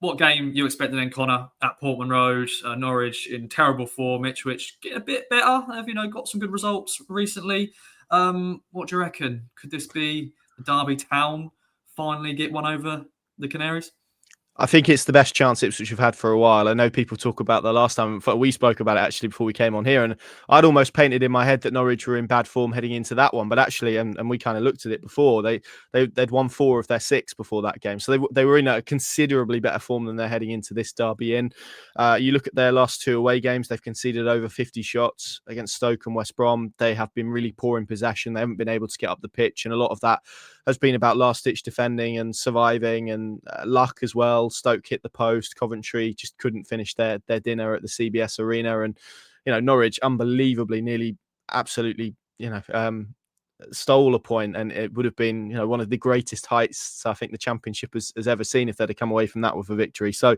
what game you expecting then, Connor, at Portman Road? Norwich in terrible form, Ipswich get a bit better. Have got some good results recently? What do you reckon? Could this be the Derby town finally get one over the Canaries? I think it's the best chance Ipswich have had for a while. I know people talk about the last time, we spoke about it actually before we came on here, and I'd almost painted in my head that Norwich were in bad form heading into that one, but actually, and we kind of looked at it before, they'd won 4 of their 6 before that game, so they were in a considerably better form than they're heading into this derby in. You look at their last 2 away games, they've conceded over 50 shots against Stoke and West Brom. They have been really poor in possession. They haven't been able to get up the pitch, and a lot of that has been about last-ditch defending and surviving and luck as well. Stoke hit the post. Coventry just couldn't finish their dinner at the CBS Arena. And, Norwich, unbelievably, nearly absolutely, stole a point. And it would have been, one of the greatest heights I think the Championship has ever seen if they'd have come away from that with a victory. So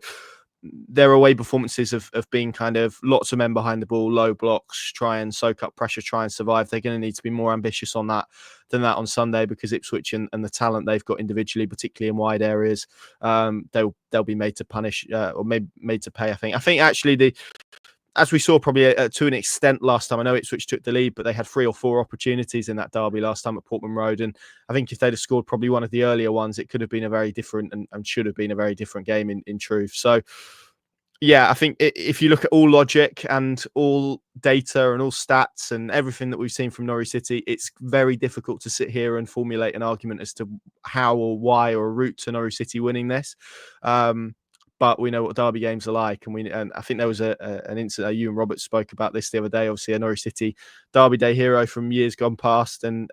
their away performances of being kind of lots of men behind the ball, low blocks, try and soak up pressure, try and survive. They're going to need to be more ambitious on that than that on Sunday, because Ipswich and the talent they've got individually, particularly in wide areas, they'll be made to punish or made to pay. I think actually as we saw probably to an extent last time, I know Ipswich took the lead, but they had 3 or 4 opportunities in that derby last time at Portman Road. And I think if they'd have scored probably one of the earlier ones, it could have been a very different and should have been a very different game in truth. So, yeah, I think if you look at all logic and all data and all stats and everything that we've seen from Norwich City, it's very difficult to sit here and formulate an argument as to how or why or a route to Norwich City winning this. But we know what derby games are like, and I think there was an incident. You and Robert spoke about this the other day. Obviously, a Norwich City derby day hero from years gone past, and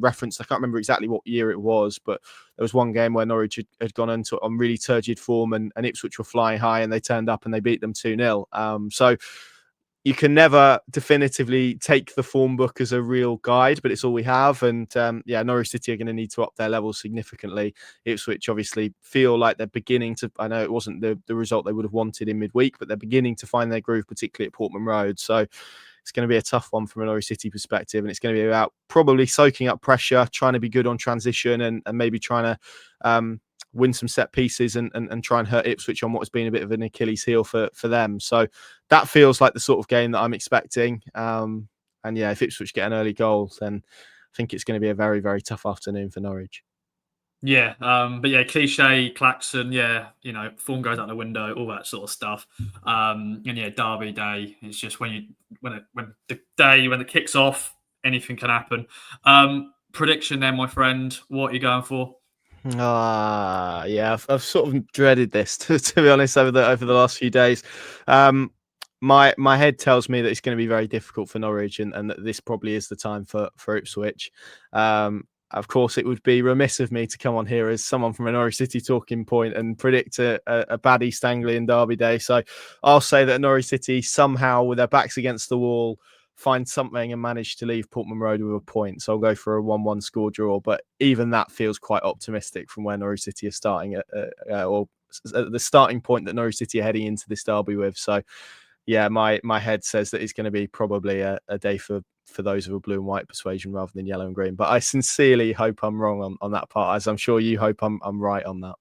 referenced. I can't remember exactly what year it was, but there was one game where Norwich had gone into on really turgid form, and Ipswich were flying high, and they turned up and they beat them 2-0. So you can never definitively take the form book as a real guide, but it's all we have. And Norwich City are going to need to up their level significantly. Ipswich obviously feel like they're beginning to, I know it wasn't the result they would have wanted in midweek, but they're beginning to find their groove, particularly at Portman Road. So it's going to be a tough one from a Norwich City perspective. And it's going to be about probably soaking up pressure, trying to be good on transition, and maybe trying to win some set pieces and try and hurt Ipswich on what has been a bit of an Achilles heel for them. So that feels like the sort of game that I'm expecting. If Ipswich get an early goal, then I think it's going to be a very, very tough afternoon for Norwich. Yeah, cliche, klaxon, form goes out the window, all that sort of stuff. Derby day, it's just when it kicks off, anything can happen. Prediction then, my friend, what are you going for? I've sort of dreaded this to be honest over the last few days. My head tells me that it's going to be very difficult for Norwich, and that this probably is the time for Ipswich. Of course, it would be remiss of me to come on here as someone from a Norwich City talking point and predict a bad East Anglian derby day. So I'll say that Norwich City somehow, with their backs against the wall, find something and manage to leave Portman Road with a point. So I'll go for a 1-1 score draw. But even that feels quite optimistic from where Norwich City are starting or the starting point that Norwich City are heading into this derby with. So yeah, my head says that it's going to be probably a day for those of a blue and white persuasion rather than yellow and green. But I sincerely hope I'm wrong on that part, as I'm sure you hope I'm right on that.